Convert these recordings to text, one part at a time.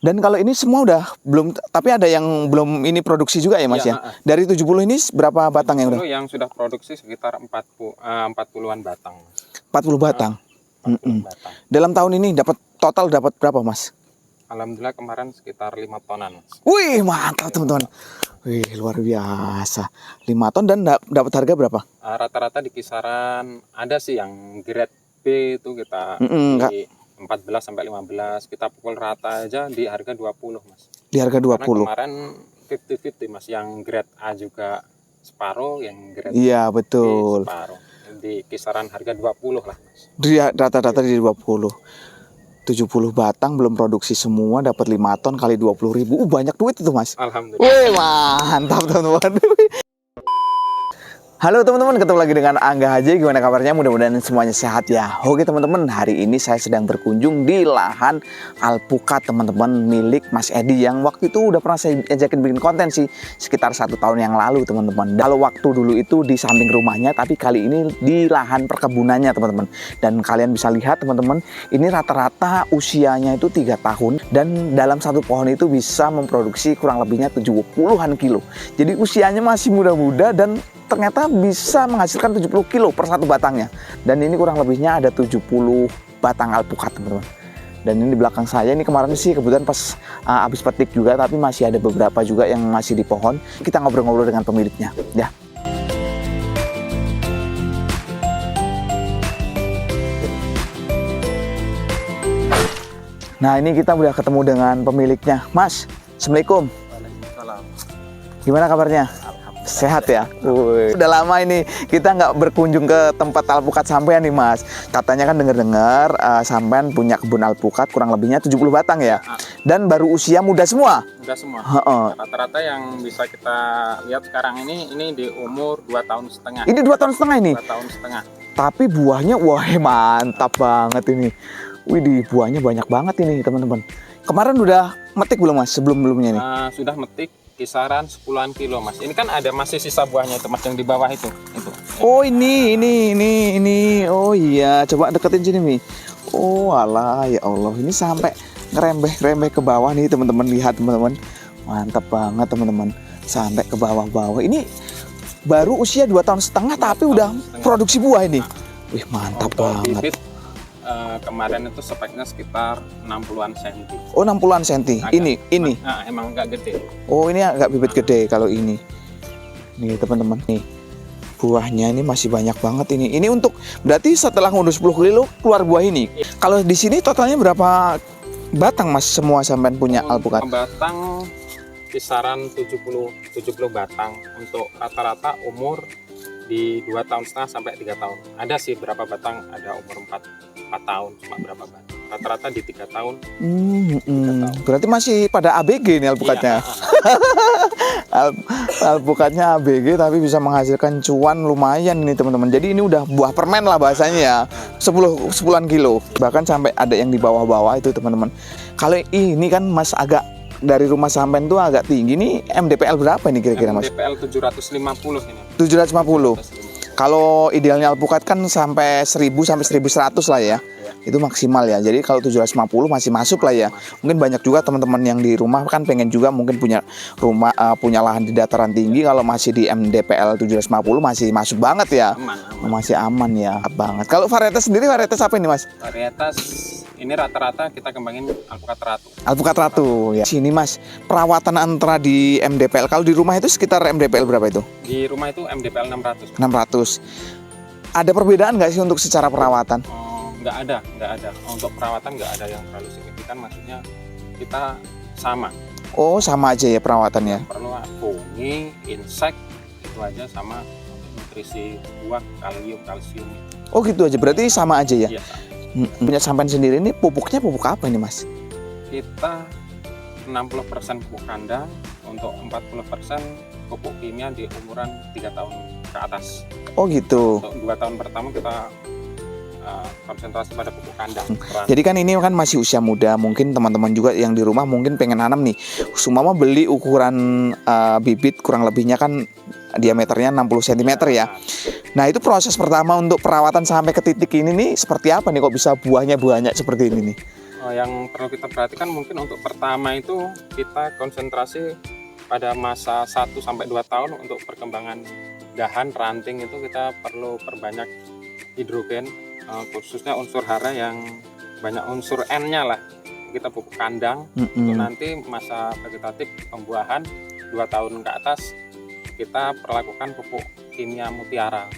Dan kalau ini semua udah belum, tapi ada yang belum ini produksi juga ya Mas ya? Dari 70 ini berapa batang yang udah? Yang sudah produksi sekitar 40-an batang. 40 batang. 40 batang. Dalam tahun ini total dapat berapa Mas? Alhamdulillah kemarin sekitar 5 tonan. Wih, mantap teman-teman. Wih, luar biasa. 5 ton dan dapat harga berapa? Rata-rata di kisaran, ada sih yang grade B itu kita di 14 sampai 15, kita pukul rata aja di harga 20 Mas. Di harga 20. Karena kemarin 50-50 Mas, yang grade A juga separuh, yang grade iya, betul. B separuh. Di kisaran harga 20 lah Mas. Rata-rata di 20. 70 batang belum produksi semua, dapat 5 ton kali 20.000. Banyak duit itu Mas. Alhamdulillah. Wih, mantap teman-teman. Halo teman-teman, ketemu lagi dengan Angga Haji. Gimana kabarnya? Mudah-mudahan semuanya sehat ya. Oke teman-teman, hari ini saya sedang berkunjung di lahan alpukat teman-teman, milik Mas Edi yang waktu itu udah pernah saya ajakin bikin konten sih sekitar 1 tahun yang lalu teman-teman. Kalau waktu dulu itu di samping rumahnya, tapi kali ini di lahan perkebunannya teman-teman. Dan kalian bisa lihat teman-teman, ini rata-rata usianya itu 3 tahun dan dalam satu pohon itu bisa memproduksi kurang lebihnya 70-an kilo. Jadi usianya masih muda-muda dan ternyata bisa menghasilkan 70 kilo per satu batangnya. Dan ini kurang lebihnya ada 70 batang alpukat teman-teman. Dan ini di belakang saya, ini kemarin sih kebetulan pas habis petik juga, tapi masih ada beberapa juga yang masih di pohon. Kita ngobrol-ngobrol dengan pemiliknya ya. Nah, ini kita udah ketemu dengan pemiliknya. Mas, Assalamualaikum. Waalaikumsalam. Gimana kabarnya? Sehat ya? Udah lama ini kita nggak berkunjung ke tempat alpukat sampean nih Mas. Katanya kan dengar-dengar sampean punya kebun alpukat kurang lebihnya 70 batang ya? Dan baru usia muda semua? Muda semua. Rata-rata yang bisa kita lihat sekarang ini di umur 2 tahun setengah. Ini 2 tahun setengah ini? 2 tahun setengah. Tapi buahnya, wah mantap banget ini. Widih, buahnya banyak banget ini teman-teman. Kemarin udah metik belum Mas? Sebelum-belumnya nih? Sudah metik. Kisaran 10-an kilo Mas. Ini kan ada masih sisa buahnya itu Mas, yang di bawah itu. Oh ini. Oh iya, coba deketin sini nih. Oh alah, ya Allah, ini sampai ngerembeh ke bawah nih teman-teman. Lihat teman-teman, mantap banget teman-teman. Sampai ke bawah-bawah. Ini baru usia 2 tahun setengah tapi udah produksi buah ini. Wih mantap banget. Bibit, kemarin itu speknya sekitar 60-an senti. Oh 60-an senti. Ini. Emang agak gede. Oh ini agak bibit gede kalau ini. Nih teman-teman nih. Buahnya ini masih banyak banget ini. Ini untuk berarti setelah ngunduh 10 kilo keluar buah ini. Kalau di sini totalnya berapa batang Mas semua sampean punya alpukat? Batang kisaran 70 batang. Untuk rata-rata umur di 2 tahun setengah sampai 3 tahun. Ada sih berapa batang ada umur 4 tahun, cuma berapa batang. Rata-rata di 3 tahun. 3 tahun. Berarti masih pada ABG nih alpukatnya. Iya. Alpukatnya ABG tapi bisa menghasilkan cuan lumayan nih teman-teman. Jadi ini udah buah permen lah bahasanya ya. 10-an kilo. Bahkan sampai ada yang di bawah-bawah itu teman-teman. Kalau ini kan Mas agak dari rumah sampean tuh agak tinggi nih, MDPL berapa ini kira-kira Mas? MDPL 750 ini. 750. Kalau idealnya alpukat kan sampai 1000 sampai 1100 lah ya. Itu maksimal ya. Jadi kalau 750 masih masuk lah ya. Mungkin banyak juga teman-teman yang di rumah kan pengen juga mungkin punya rumah, punya lahan di dataran tinggi. Kalau masih di MDPL 750 masih masuk banget ya. Aman. Masih aman ya, banget. Kalau varietas sendiri, varietas apa ini Mas? Varietas ini rata-rata kita kembangin alpukat ratu. Alpukat ratu ya. Sini Mas, perawatan antara di MDPL, kalau di rumah itu sekitar MDPL berapa itu? Di rumah itu MDPL 600. 600. Ada perbedaan nggak sih untuk secara perawatan? Nggak ada. Untuk perawatan nggak ada yang terlalu signifikan, maksudnya kita sama. Oh sama aja ya perawatannya? Perlu fungi, insek, itu aja, sama nutrisi buah, kalsium. Oh gitu aja, berarti sama aja ya? Iya, Punya sampean sendiri ini pupuknya pupuk apa ini Mas? Kita 60% pupuk kandang, untuk 40% pupuk kimia di umuran 3 tahun ke atas. Oh gitu. Untuk 2 tahun pertama kita konsentrasi pada pupuk kandang. Jadi kan ini kan masih usia muda, mungkin teman-teman juga yang di rumah mungkin pengen nanam nih. Sumama beli ukuran bibit kurang lebihnya kan diameternya 60 cm ya. Nah itu proses pertama untuk perawatan sampai ke titik ini nih seperti apa nih kok bisa buahnya banyak seperti ini nih? Yang perlu kita perhatikan mungkin untuk pertama itu kita konsentrasi pada masa 1 sampai 2 tahun untuk perkembangan dahan ranting itu kita perlu perbanyak hidrogen, khususnya unsur hara yang banyak unsur N-nya lah. Kita pupuk kandang untuk nanti masa vegetatif pembuahan 2 tahun ke atas kita perlakukan pupuk kimia mutiara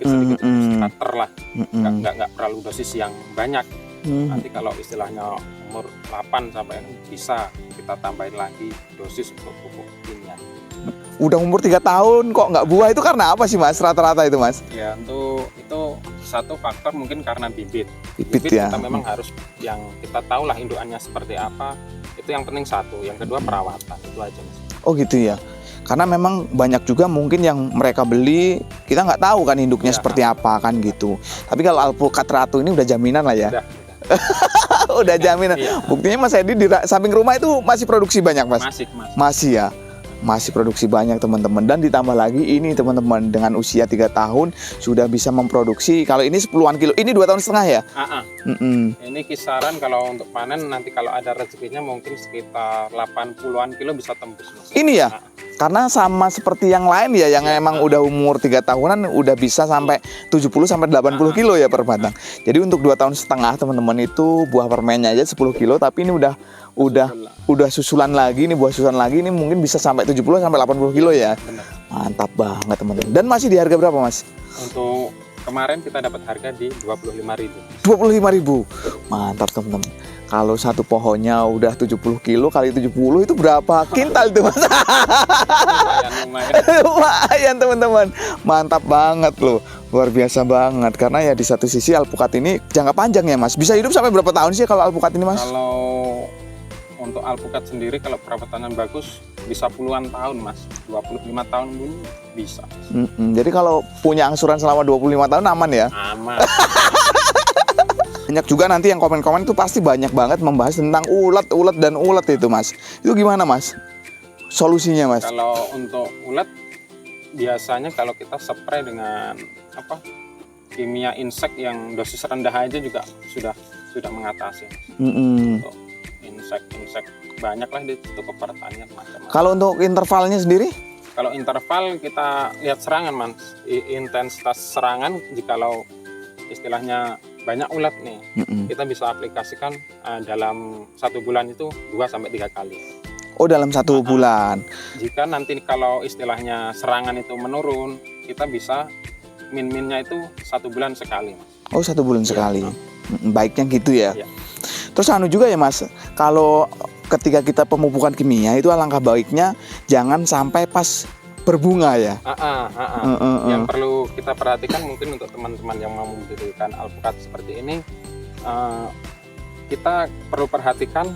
sedikit starter lah, nggak perlu dosis yang banyak. Nanti kalau istilahnya umur 8 sampai bisa kita tambahin lagi dosis untuk pupuk kimia. Udah umur 3 tahun kok nggak buah, itu karena apa sih Mas rata-rata itu Mas? Ya untuk itu satu faktor mungkin karena bibit Ya. kita memang harus yang kita tahu lah indukannya seperti apa, itu yang penting satu, yang kedua perawatan, itu aja Mas. Oh gitu ya, karena memang banyak juga mungkin yang mereka beli kita nggak tahu kan induknya seperti apa kan gitu. Tapi kalau alpukat ratu ini udah jaminan lah ya. Udah jaminan. Iya. Buktinya Mas Edi di samping rumah itu masih produksi banyak Mas. Masih ya. Masih produksi banyak teman-teman, dan ditambah lagi ini teman-teman dengan usia 3 tahun sudah bisa memproduksi, kalau ini 10-an kilo, ini 2,5 tahun ya. Ini kisaran kalau untuk panen nanti kalau ada rezekinya mungkin sekitar 80-an kilo bisa tembus Mas. Ini ya, karena sama seperti yang lain ya, yang emang udah umur 3 tahunan udah bisa sampai 70 sampai 80 kilo ya per batang. Jadi untuk 2,5 tahun teman-teman itu buah permennya aja 10 kilo, tapi ini udah susulan lagi, ini buah susulan lagi, ini mungkin bisa sampai 70 sampai 80 kilo ya. Benar. Mantap banget teman-teman. Dan masih di harga berapa Mas? Untuk kemarin kita dapat harga di 25.000. 25.000. Mantap teman-teman. Kalau satu pohonnya udah 70 kilo kali 70 itu berapa kintal itu Mas? Lumayan. Lumayan teman-teman. Mantap banget loh. Luar biasa banget, karena ya di satu sisi alpukat ini jangka panjang ya Mas. Bisa hidup sampai berapa tahun sih kalau alpukat ini Mas? Kalau untuk alpukat sendiri kalau perawatannya bagus bisa puluhan tahun Mas, 25 tahun dulu bisa. Jadi kalau punya angsuran selama 25 tahun aman ya? Aman. Banyak juga nanti yang komen-komen itu pasti banyak banget membahas tentang ulet itu Mas. Itu gimana Mas? Solusinya Mas? Kalau untuk ulet biasanya kalau kita spray dengan kimia insek yang dosis rendah aja juga sudah mengatasi. Untuk insek banyak lah di toko pertanian macam-macam. Kalau untuk intervalnya sendiri? Kalau interval kita lihat serangan Mas, intensitas serangan jikalau istilahnya banyak ulat nih, kita bisa aplikasikan dalam 1 bulan itu 2-3 kali. Oh dalam 1 bulan. Jika nanti kalau istilahnya serangan itu menurun, kita bisa min-minnya itu 1 bulan sekali Mas. Oh 1 bulan sekali. Baiknya gitu ya. Iya. Terus juga ya Mas, kalau ketika kita pemupukan kimia itu alangkah baiknya jangan sampai pas berbunga ya. Yang perlu kita perhatikan mungkin untuk teman-teman yang mau mendirikan alpukat seperti ini, kita perlu perhatikan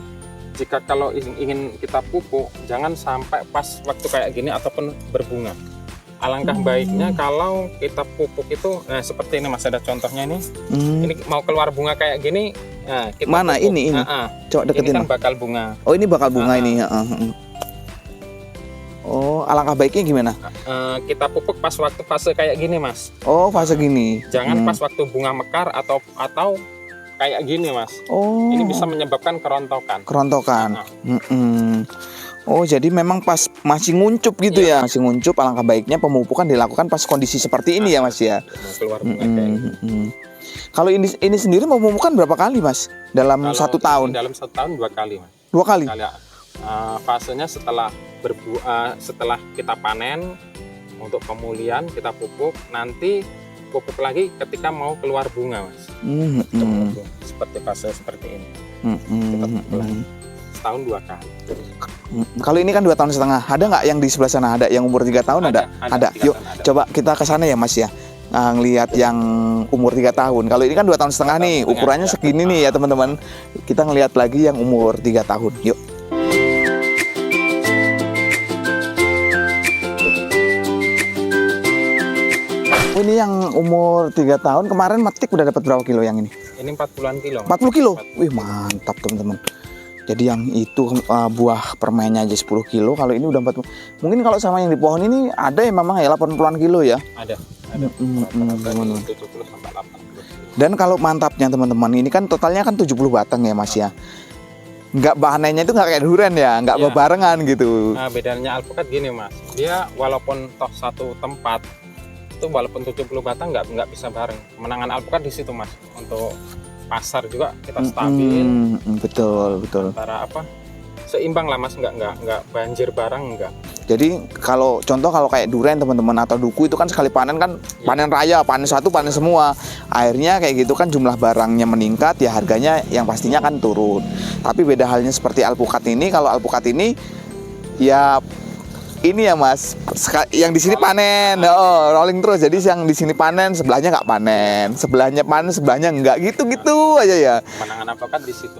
jika kalau ingin kita pupuk jangan sampai pas waktu kayak gini ataupun berbunga. Alangkah baiknya kalau kita pupuk itu seperti ini Mas, ada contohnya ini. Ini mau keluar bunga kayak gini. Nah, kita mana pupuk. ini? Coba deketin. Ini kan bakal bunga. Oh ini bakal bunga ini. Oh alangkah baiknya gimana? Kita pupuk pas waktu fase kayak gini Mas. Oh fase gini. Jangan pas waktu bunga mekar atau kayak gini Mas. Oh. Ini bisa menyebabkan kerontokan. Oh jadi memang pas masih nguncup gitu ya? Masih nguncup, alangkah baiknya pemupukan dilakukan pas kondisi seperti ini ya Mas ya? Keluar bunga kayak gini. Kalau ini sendiri memupukan berapa kali Mas? Dalam 1 tahun? Dalam 1 tahun 2 kali Mas. 2 kali? Fasenya setelah setelah kita panen, untuk pemulihan kita pupuk, nanti pupuk lagi ketika mau keluar bunga Mas. Seperti fase seperti ini. Kita pupuk lagi. Setahun 2 kali. Kalau ini kan 2,5 tahun, ada nggak yang di sebelah sana, ada yang umur 3 tahun? Ada. Yuk coba kita ke sana ya Mas ya, ngelihat yang umur 3 tahun. Kalau ini kan 2,5 tahun nih, ukurannya segini nih ya teman-teman. Kita ngelihat lagi yang umur 3 tahun. Yuk. Ini yang umur 3 tahun, kemarin metik udah dapat berapa kilo yang ini? Ini 40-an kilo. 40 kilo? Wih mantap teman-teman. Jadi yang itu buah permennya aja 10 kilo, kalau ini udah 40. Mungkin kalau sama yang di pohon ini ada yang memang ya 80-an kilo ya? Ada. 70 sampai 80 kilo. Dan kalau mantapnya teman-teman, ini kan totalnya kan 70 batang ya Mas ya. Nggak panennya itu nggak kayak durian ya, nggak Iya. bebarengan gitu. Nah, bedanya alpukat gini Mas, dia walaupun toh satu tempat itu walaupun 70 batang nggak bisa bareng. Kemenangan alpukat di situ Mas. Untuk pasar juga kita stabil. Betul, betul. Antara apa? Seimbang lah Mas, nggak banjir barang nggak. Jadi kalau kayak durian teman-teman atau duku itu kan sekali panen kan panen raya, panen satu panen semua. Akhirnya kayak gitu kan jumlah barangnya meningkat ya, harganya yang pastinya kan turun. Tapi beda halnya seperti alpukat ini, kalau alpukat ini ya ini ya Mas, yang di sini panen, rolling terus. Jadi yang di sini panen, sebelahnya nggak panen, sebelahnya panen, sebelahnya nggak, gitu aja ya. Kemenangan alpukat di situ.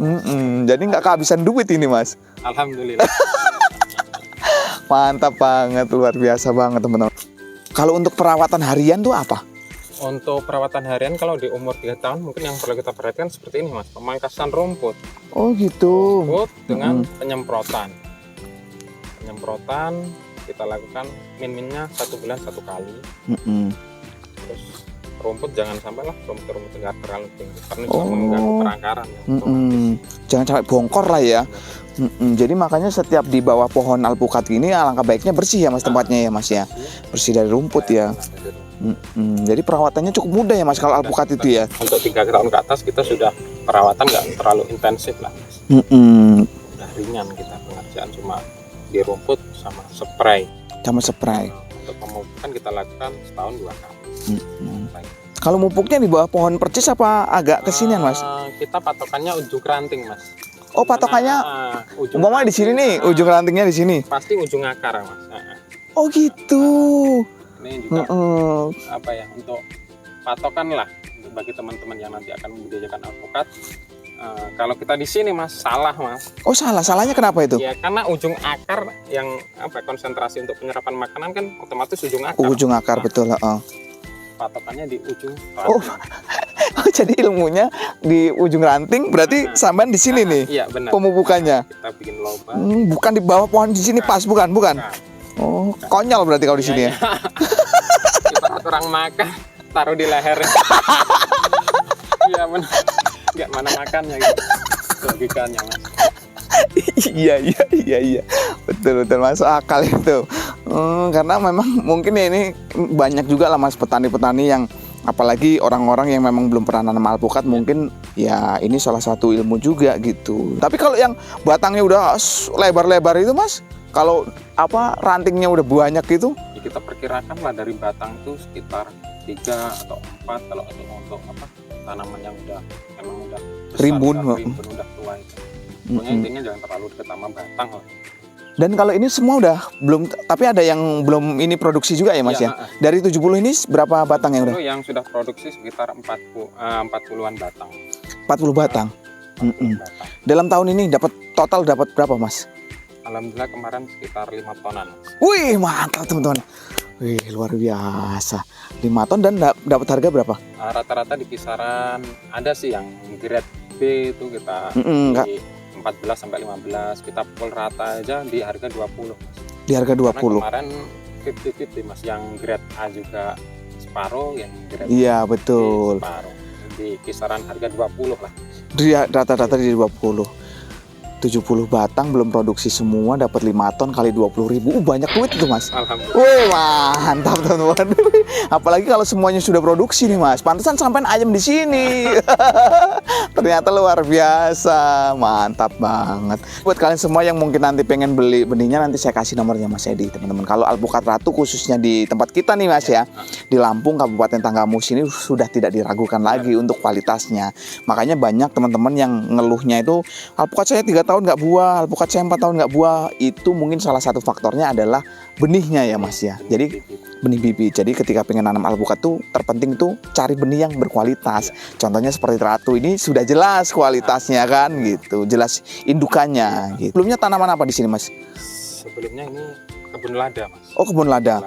Jadi nggak kehabisan duit ini Mas. Alhamdulillah. Mantap banget, luar biasa banget teman-teman. Kalau untuk perawatan harian tuh apa? Untuk perawatan harian kalau di umur 3 tahun mungkin yang perlu kita perhatikan seperti ini Mas, pemangkasan rumput. Oh gitu. Rumput dengan penyemprotan. Penyemprotan kita lakukan min-minnya 1 bulan 1 kali. Terus rumput jangan sampai lah rumput nggak terlalu tinggi karena bisa mengganggu perangkaran ya. Jangan sampai bongkor lah ya. Jadi makanya setiap di bawah pohon alpukat ini alangkah baiknya bersih ya Mas tempatnya ya Mas ya. Bersih dari rumput ya. Jadi perawatannya cukup mudah ya Mas kalau alpukat itu ya. Untuk 3 tahun ke atas kita sudah perawatan nggak terlalu intensif lah Mas. Udah ringan kita pengerjaan, cuma di rumput sama spray. Untuk pemupukan kita lakukan setahun 2 kali. Kalau mupuknya di bawah pohon percis apa agak kesinian Mas? Kita patokannya ujung ranting Mas. Oh patokannya, umpama di sini nih, ujung rantingnya di sini. Pasti ujung akar Mas. Oh gitu. Ini juga apa ya, untuk patokan lah bagi teman-teman yang nanti akan membudidayakan alpukat. Kalau kita di sini Mas, salah Mas. Oh salahnya kenapa itu? Ya karena ujung akar yang apa, konsentrasi untuk penyerapan makanan kan otomatis ujung akar. Ujung akar betul. Patokannya di ujung ranting. Oh jadi ilmunya di ujung ranting, berarti sampean di sini nih. Iya benar. Pemupukannya. Kita bikin lubang. Bukan di bawah pohon di sini pas, bukan? Oh, konyol berarti kalau di sini ya. Kita kurang makan, taruh di leher. Iya benar. Nggak mana makannya gitu. Logikanya Mas. Iya. Betul masuk akal itu. Karena memang mungkin ya ini banyak juga lah Mas petani-petani yang apalagi orang-orang yang memang belum pernah nanam alpukat, mungkin ya ini salah satu ilmu juga gitu. Tapi kalau yang batangnya udah lebar-lebar itu Mas, kalau apa rantingnya udah banyak gitu, Ya, kita perkirakan lah dari batang itu sekitar 3 atau 4 kalau untuk apa tanaman yang emang udah besar, rimbun udah tua itu. Pokoknya intinya jangan terlalu dekat sama batang lah. Dan kalau ini semua udah belum, tapi ada yang belum ini produksi juga ya Mas ya? Dari 70 ini berapa batang yang udah? Itu yang sudah produksi sekitar 40-an batang. 40 batang. 40 batang. Dalam tahun ini total dapat berapa Mas? Alhamdulillah kemarin sekitar 5 tonan. Wih mantap teman-teman. Wih luar biasa. 5 ton dan dapat harga berapa? Rata-rata di kisaran, ada sih yang grade B itu kita di 14 sampai 15, kita pukul rata aja di harga 20. Di harga 20. Karena kemarin 50-50 Mas, yang grade A juga separuh, yang grade Iya B betul. separuh. Di kisaran harga 20 lah. Dia rata-rata di 20. 70 batang belum produksi semua dapat 5 ton kali 20.000. Banyak duit itu Mas. Alhamdulillah. Wih mantap teman-teman. Apalagi kalau semuanya sudah produksi nih Mas. Pantesan sampean ayam di sini. Ternyata luar biasa. Mantap banget. Buat kalian semua yang mungkin nanti pengen beli benihnya, nanti saya kasih nomornya Mas Edi teman-teman. Kalau alpukat ratu khususnya di tempat kita nih Mas ya, di Lampung Kabupaten Tanggamus ini sudah tidak diragukan lagi untuk kualitasnya. Makanya banyak teman-teman yang ngeluhnya itu alpukat saya 3 tahun nggak buah, alpukat saya 4 tahun nggak buah. Itu mungkin salah satu faktornya adalah benihnya ya Mas ya. Jadi benih bibit. Jadi ketika pengen nanam alpukat tuh terpenting tuh cari benih yang berkualitas. Contohnya seperti ratu ini sudah jelas kualitasnya kan gitu, jelas indukannya gitu. Sebelumnya tanaman apa di sini Mas? Sebelumnya ini kebun lada Mas. Oh kebun lada.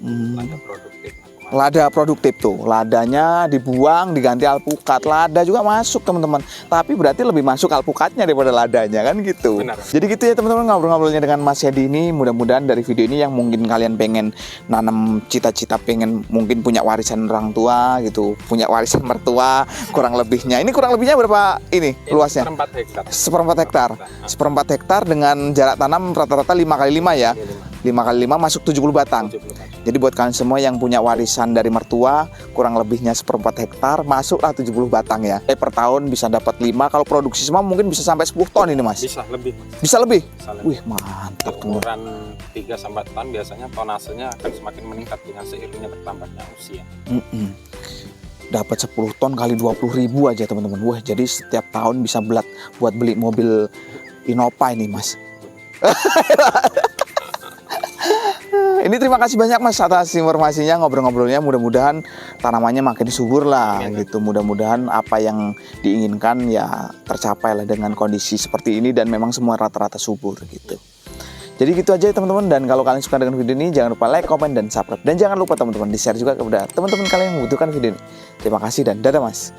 Lada produktif. Lada produktif tuh, ladanya dibuang diganti alpukat, lada juga masuk teman-teman. Tapi berarti lebih masuk alpukatnya daripada ladanya kan gitu. Benar. Jadi gitu ya teman-teman ngobrol-ngobrolnya dengan Mas Edi ini. Mudah-mudahan dari video ini yang mungkin kalian pengen nanam cita-cita pengen mungkin punya warisan orang tua gitu, punya warisan mertua kurang lebihnya. Ini kurang lebihnya berapa ini luasnya? 1/4 hektar. Seperempat hektar. Seperempat hektar dengan jarak tanam rata-rata 5x5 ya. 5x5 masuk 70 batang. 70 batang. Jadi buat kalian semua yang punya warisan dari mertua kurang lebihnya seperempat hektar masuklah 70 batang ya. Per tahun bisa dapat 5, kalau produksi semua mungkin bisa sampai 10 ton ini Mas. Bisa lebih, Mas. Bisa lebih? Bisa lebih. Wih mantap teman. Ukuran 3-4 ton biasanya tonasenya akan semakin meningkat dengan seiringnya bertambahnya usia. Dapat 10 ton kali 20.000 aja teman-teman. Wah jadi setiap tahun bisa buat beli mobil Innova ini Mas. Ini terima kasih banyak Mas atas informasinya, ngobrol-ngobrolnya. Mudah-mudahan tanamannya makin subur lah gitu. Mudah-mudahan apa yang diinginkan ya tercapai lah dengan kondisi seperti ini dan memang semua rata-rata subur gitu. Jadi gitu aja teman-teman, dan kalau kalian suka dengan video ini jangan lupa like, komen, dan subscribe. Dan jangan lupa teman-teman di-share juga kepada teman-teman kalian yang membutuhkan video ini. Terima kasih dan dadah Mas.